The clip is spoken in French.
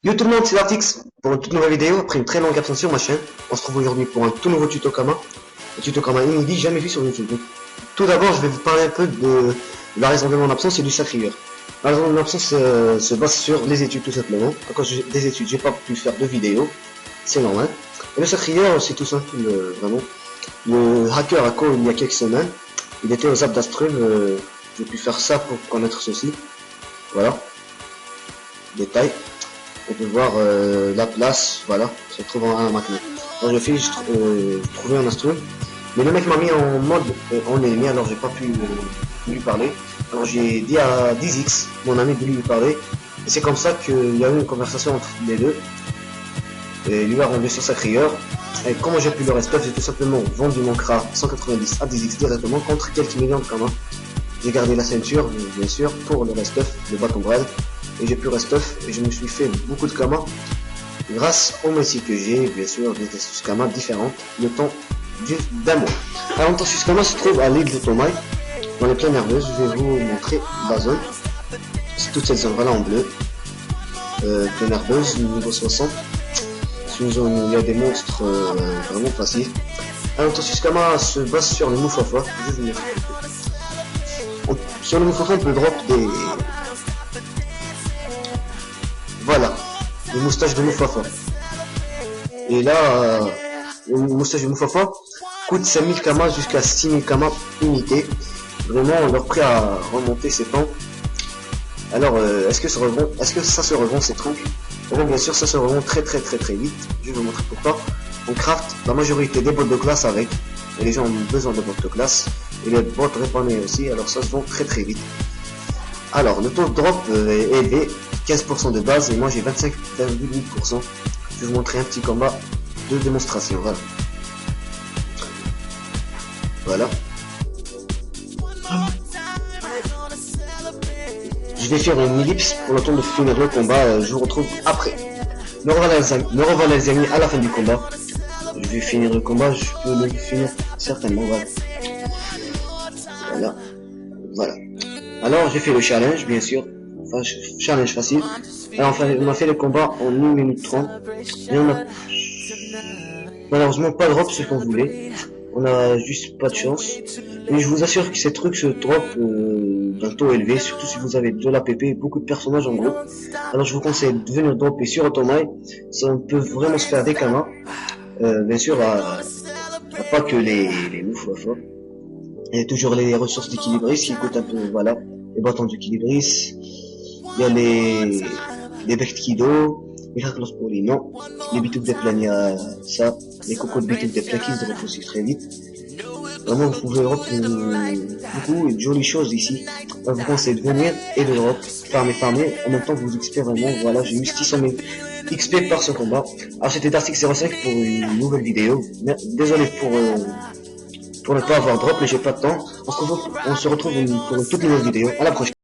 Yo tout le monde, c'est Artix pour une toute nouvelle vidéo après une très longue absence sur ma chaîne. On se trouve aujourd'hui pour un tout nouveau tuto Kama. Un tuto Kama inédit, jamais vu sur YouTube. Donc, tout d'abord, je vais vous parler un peu de la raison de mon absence et du sacrieur. La raison de mon absence se base sur les études tout simplement. À cause des études, j'ai pas pu faire de vidéos. C'est normal. Et le sacrieur, c'est tout simple, vraiment. Le hacker a call il y a quelques semaines. Il était aux apps d'Astrum. J'ai pu faire ça pour connaître ceci. Voilà. Détail. On peut voir la place, voilà, se trouve en 1 maintenant. Alors j'ai trouvé un instru, mais le mec m'a mis en mode en ennemi, alors j'ai pas pu lui parler. Alors j'ai dit à 10X, mon ami, de lui parler, et c'est comme ça qu'il y a eu une conversation entre les deux, et il lui a rendu sur sa crieur. Et comment j'ai pu le respect, j'ai tout simplement vendu mon CRA 190 à 10X directement contre quelques millions de communs. J'ai gardé la ceinture, bien sûr, pour le reste le bâton braille. Et j'ai pu restuff et je me suis fait beaucoup de kamas grâce au messi que j'ai, bien sûr, des kamas différentes le temps d'un mois. Alors, Antorsus Kama se trouve à l'île de Tomai, dans les plaines nerveuses. Je vais vous montrer la zone. C'est toute cette zone, voilà, en bleu. Plaine nerveuse, niveau 60. C'est une zone où il y a des monstres vraiment faciles. Alors, Antorsus Kama se base sur les Moufafa. Sur les Moufafa, on peut drop des... Voilà, le moustache de Moufafa. Et là, le moustache de Moufafa coûte 5000 kamas jusqu'à 6000 kamas unité. Vraiment, leur prix a remonté ces temps. Alors, est-ce que ça se revend ces trucs? Bon, bien sûr, ça se revend très vite. Je vais vous montrer pourquoi. On craft la majorité des bots de classe avec. Et les gens ont besoin de bots de classe. Et les bots répandés aussi, alors ça se vend très vite. Alors, le taux de drop est élevé, 15% de base, et moi j'ai 25,8%. Je vais vous montrer un petit combat de démonstration, voilà. Voilà. Je vais faire une ellipse pour le temps de finir le combat, je vous retrouve après. Me revoilà les amis à la fin du combat. Je vais finir le combat, je peux le finir certainement, voilà. Alors j'ai fait le challenge, bien sûr, enfin, challenge facile. Alors enfin, on a fait le combat en 1 minute 30, et on a malheureusement pas drop ce qu'on voulait, on a juste pas de chance. Et je vous assure que ces trucs se drop d'un taux élevé, surtout si vous avez de l'APP et beaucoup de personnages en groupe. Alors je vous conseille de venir dropper sur Automai, ça peut vraiment se faire des kamas, bien sûr à pas que les moufs. Il y a toujours les ressources d'équilibristes qui coûtent un peu, voilà, les bâtons d'équilibristes, il y a les bectes kido, les raclos non, les bituques des plaines, il y a ça, les cocos de bituques des plaines qui se drop aussi très vite. Vraiment, vous pouvez drop beaucoup de jolies choses ici. Je vous conseille de venir et de drop, farmer, en même temps vous XP vraiment, voilà, j'ai eu 600 000 XP par ce combat. Alors c'était Dartic05 pour une nouvelle vidéo, désolé pour ne pas avoir drop, mais j'ai pas de temps. On se retrouve pour une toute nouvelle vidéo. À la prochaine.